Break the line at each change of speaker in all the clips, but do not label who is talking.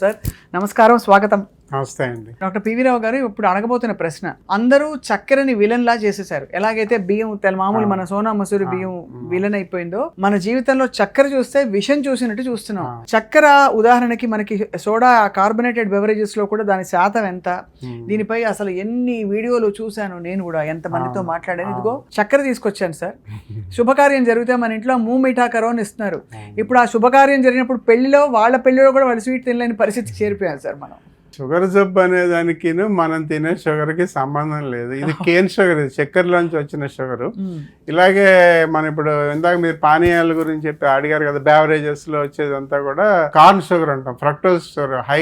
Sir నమస్కారం, స్వాగతం.
నమస్తే అండి.
డాక్టర్ పివి రావు గారు, ఇప్పుడు అడగబోతున్న ప్రశ్న, అందరూ చక్కెరని విలన్ లా చేసేసారు. ఎలాగైతే బియ్యం మామూలు మన సోనా మసూరి బియ్యం విలన్ అయిపోయిందో, మన జీవితంలో చక్కెర చూస్తే విషం చూసినట్టు చూస్తున్నాం. చక్కెర ఉదాహరణకి మనకి సోడా కార్బొనేటెడ్ బెవరేజెస్ లో కూడా దాని శాతం ఎంత, దీనిపై అసలు ఎన్ని వీడియోలు చూశాను నేను కూడా, ఎంత మందితో మాట్లాడాను. ఇదిగో చక్కెర తీసుకొచ్చాను సార్. శుభకార్యం జరిగితే మన ఇంట్లో మీఠా కరోన్ ఇస్తున్నారు. ఇప్పుడు ఆ శుభకార్యం జరిగినప్పుడు వాళ్ళ పెళ్లిలో కూడా వాళ్ళు స్వీట్ తినలేని పరిస్థితికి చేరిపోయారు సార్. మనం
షుగర్ జబ్బు అనే దానికి మనం తినే షుగర్కి సంబంధం లేదు. ఇది కేన్ షుగర్, ఇది చక్కెరలోంచి వచ్చిన షుగరు. ఇలాగే మన ఇప్పుడు ఇందాక మీరు పానీయాల గురించి చెప్పి అడిగారు కదా, బెవరేజెస్లో వచ్చేదంతా కూడా కార్న్ షుగర్ అంటాం, fructose sugar, high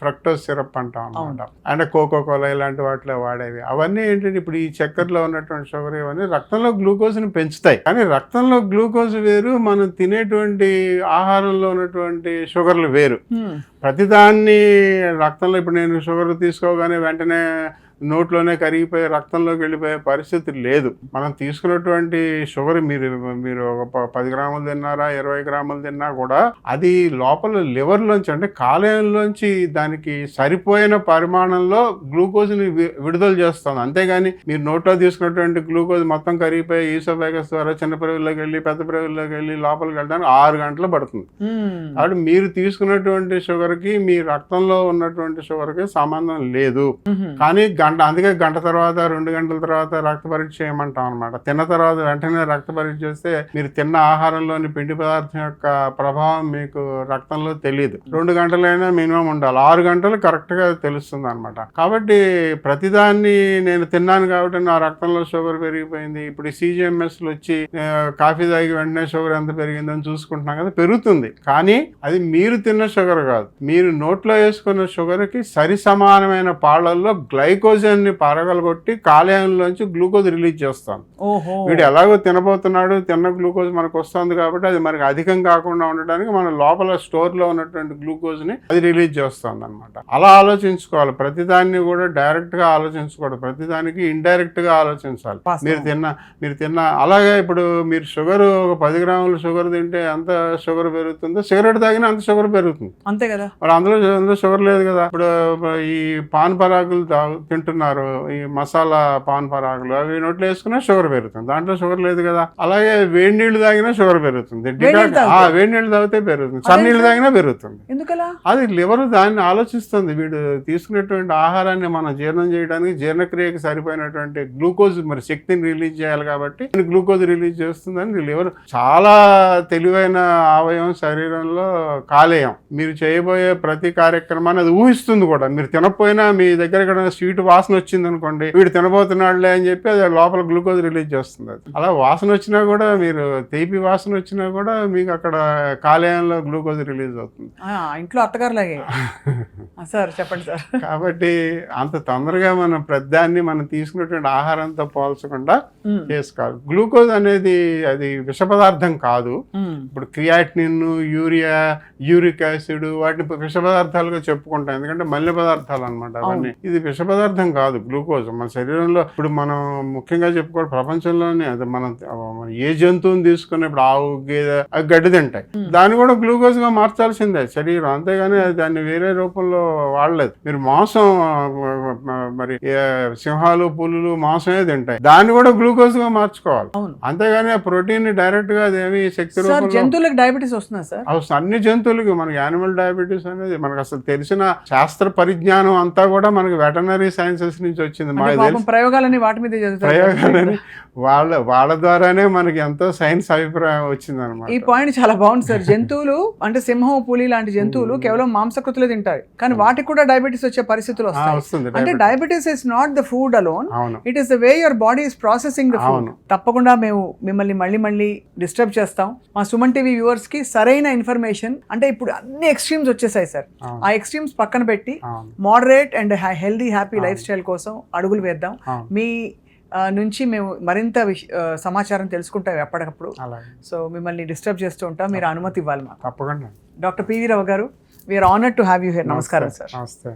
fructose syrup అంటాం అనమాట. అంటే కోకోకోలా ఇలాంటి వాటిలో వాడేవి. అవన్నీ ఏంటంటే ఇప్పుడు ఈ చక్కెరలో ఉన్నటువంటి షుగర్ ఇవన్నీ రక్తంలో గ్లూకోజ్ని పెంచుతాయి. కానీ రక్తంలో గ్లూకోజ్ వేరు, మనం తినేటువంటి ఆహారంలో ఉన్నటువంటి షుగర్లు వేరు. ప్రతిదాన్ని రక్తంలో ఇప్పుడు నేను షుగర్ తీసుకోగానే వెంటనే నోట్లోనే కరిగిపోయి రక్తంలోకి వెళ్ళిపోయే పరిస్థితి లేదు. మనం తీసుకున్నటువంటి షుగర్ మీరు ఒక 10 గ్రాములు తిన్నారా, 20 గ్రాములు తిన్నా కూడా అది లోపల లివర్లోంచి, అంటే కాలేయంలోంచి దానికి సరిపోయిన పరిమాణంలో గ్లూకోజ్ని విడుదల చేస్తుంది. అంతేగాని మీరు నోట్లో తీసుకున్నటువంటి గ్లూకోజ్ మొత్తం కరిగిపోయి ఈసోఫాగస్ ద్వారా చిన్న ప్రేవుల్లోకి వెళ్ళి పెద్ద ప్రేవుల్లోకి వెళ్ళి లోపలికి వెళ్ళడానికి 6 గంటలు పడుతుంది. కాబట్టి మీరు తీసుకున్నటువంటి షుగర్కి మీ రక్తంలో ఉన్నటువంటి షుగర్కి సంబంధం లేదు. కానీ అందుకే గంట తర్వాత 2 గంటల తర్వాత రక్త పరీక్ష చేయమంటాం అనమాట. తిన్న తర్వాత వెంటనే రక్త పరీక్ష చేస్తే మీరు తిన్న ఆహారంలోని పిండి పదార్థం యొక్క ప్రభావం మీకు రక్తంలో తెలియదు. 2 గంటలైనా మినిమం ఉండాలి, 6 గంటలు కరెక్ట్గా తెలుస్తుంది అనమాట. కాబట్టి ప్రతిదాన్ని నేను తిన్నాను కాబట్టి నా రక్తంలో షుగర్ పెరిగిపోయింది, ఇప్పుడు CGMSలు వచ్చి కాఫీ తాగి వెంటనే షుగర్ ఎంత పెరిగిందని చూసుకుంటున్నాం కదా, పెరుగుతుంది. కానీ అది మీరు తిన్న షుగర్ కాదు, మీరు నోట్లో వేసుకున్న షుగర్కి సరి సమానమైన పాళ్లల్లో గ్లైకోజన్ని పరగలగొట్టి కాలేయంలోంచి గ్లూకోజ్ రిలీజ్ చేస్తాను. వీడు ఎలాగో తినబోతున్నాడు, తిన్న గ్లూకోజ్ మనకు వస్తుంది కాబట్టి అది మనకి అధికం కాకుండా ఉండడానికి మన లోపల స్టోర్లో ఉన్నటువంటి గ్లూకోజ్ని అది రిలీజ్ చేస్తుంది అనమాట. అలా ఆలోచించుకోవాలి. ప్రతిదాన్ని కూడా డైరెక్ట్గా ఆలోచించకూడదు, ప్రతిదానికి ఇండైరెక్ట్గా ఆలోచించాలి. మీరు తిన్న అలాగే ఇప్పుడు మీరు షుగర్ ఒక 10 గ్రాముల షుగర్ తింటే ఎంత షుగర్ పెరుగుతుందో, సిగరెట్ తాగినా అంత షుగర్ పెరుగుతుంది.
అంతే కదా.
మరి అందులో షుగర్ లేదు కదా. ఇప్పుడు ఈ పాన్ పరాగులు తింటున్నారు, ఈ మసాలా పాన్ పరాగులు, అవి నోట్లో వేసుకున్నా షుగర్ పెరుగుతుంది, దాంట్లో షుగర్ లేదు కదా. అలాగే వేడి నీళ్లు తాగినా షుగర్ పెరుగుతుంది, వేడి నీళ్లు తాగితే పెరుగుతుంది, చన్నీళ్ళు తాగినా పెరుగుతుంది. అది లివర్ దాన్ని ఆలోచిస్తుంది. వీడు తీసుకునేటువంటి ఆహారాన్ని మనం జీర్ణం చేయడానికి, జీర్ణక్రియకి సరిపోయినటువంటి గ్లూకోజ్, మరి శక్తిని రిలీజ్ చేయాలి కాబట్టి గ్లూకోజ్ రిలీజ్ చేస్తుందని లివర్ చాలా తెలివైన అవయవం శరీరంలో కాలేయం. మీరు చేయబోయే ప్రతి కార్యక్రమాన్ని అది ఊహిస్తుంది కూడా. మీరు తినకపోయినా మీ దగ్గర స్వీట్ వాసన వచ్చింది అనుకోండి, వీడు తినబోతున్నాడులే అని చెప్పి అది లోపల గ్లూకోజ్ రిలీజ్ చేస్తుంది. అలా వాసన వచ్చినా కూడా, మీరు తీపి వాసన వచ్చినా కూడా మీకు అక్కడ కాలేయంలో గ్లూకోజ్ రిలీజ్ అవుతుంది.
ఇంట్లో అత్తగారులాగే సార్, చెప్పండి సార్.
కాబట్టి అంత తొందరగా మనం ప్రతిదాన్ని మనం తీసుకున్నటువంటి ఆహారంతో పోల్చకుండా చేసుకోవాలి. గ్లూకోజ్ అనేది అది విష పదార్థం కాదు. ఇప్పుడు క్రియాటినిన్, యూరియా, యూరిక్ యాసిడ్ వాటిని విష పదార్థాలుగా చెప్పుకుంటాం, ఎందుకంటే మలిన పదార్థాలు అనమాట అవన్నీ. ఇది విష పదార్థం కాదు గ్లూకోజ్. మన శరీరంలో ఇప్పుడు మనం ముఖ్యంగా చెప్పుకోవాలి, ప్రపంచంలోనే అది మనం ఏ జంతువుని తీసుకున్న, ఇప్పుడు ఆవు, గేదె, అవి గడ్డి తింటాయి, దాన్ని కూడా గ్లూకోజ్ గా మార్చాల్సిందే శరీరం, అంతేగాని దాన్ని వేరే రూపంలో వాడలేదు. మీరు మాంసం, మరి సింహాలు, పులులు మాంసమే తింటాయి, దాన్ని కూడా గ్లూకోజ్ గా మార్చుకోవాలి, అంతేగాని ఆ ప్రోటీన్ ని డైరెక్ట్ గా అదేమి శక్తి రూపంలో.
జంతువులకు డయాబెటీస్ వస్తుంది సార్?
అన్ని జంతువులకి. మనకి యానిమల్ డయాబెటీస్ అనేది మనకు అసలు తెలిసిన శాస్త్ర పరిజ్ఞానం అంతా కూడా మనకి వెటనరీ సైన్సెస్ నుంచి వచ్చింది.
ప్రయోగాలని వాటి మీద
ప్రయోగాలని వాళ్ళ ద్వారానే మనకి ఎంతో సైన్స్ అభిప్రాయం వచ్చింది అనమాట.
ఈ పాయింట్ చాలా బాగుంది సార్. జంతువులు అంటే సింహం, పులి లాంటి జంతువులు కేవలం మాంసకృతులు తింటాయి, కానీ వాటికి కూడా డయాబెటీస్ వచ్చే పరిస్థితులు వస్తాయి. అంటే diabetes is not the food alone, it is the way your body is processing the food. తప్పకుండా మేము మిమ్మల్ని మళ్ళీ డిస్టర్బ్ చేస్తాం. మా సుమన్ టీవీ వ్యూవర్స్ కి సరైన ఇన్ఫర్మేషన్, అంటే ఇప్పుడు అన్ని ఎక్స్ట్రీమ్స్ వచ్చేసాయి సార్, ఆ ఎక్స్ట్రీమ్స్ పక్కన పెట్టి moderate and healthy happy life style కోసం అడుగులు వేద్దాం. మీ నుంచి మేము మరింత సమాచారం తెలుసుకుంటాం ఎప్పటికప్పుడు. సో మిమ్మల్ని డిస్టర్బ్ చేస్తూ ఉంటాం, మీరు అనుమతి ఇవ్వాలి మాకు.
తప్పకుండా.
డాక్టర్ పివి రావు గారు, we're honoured to have you here. నమస్కారం సార్.
నమస్తే.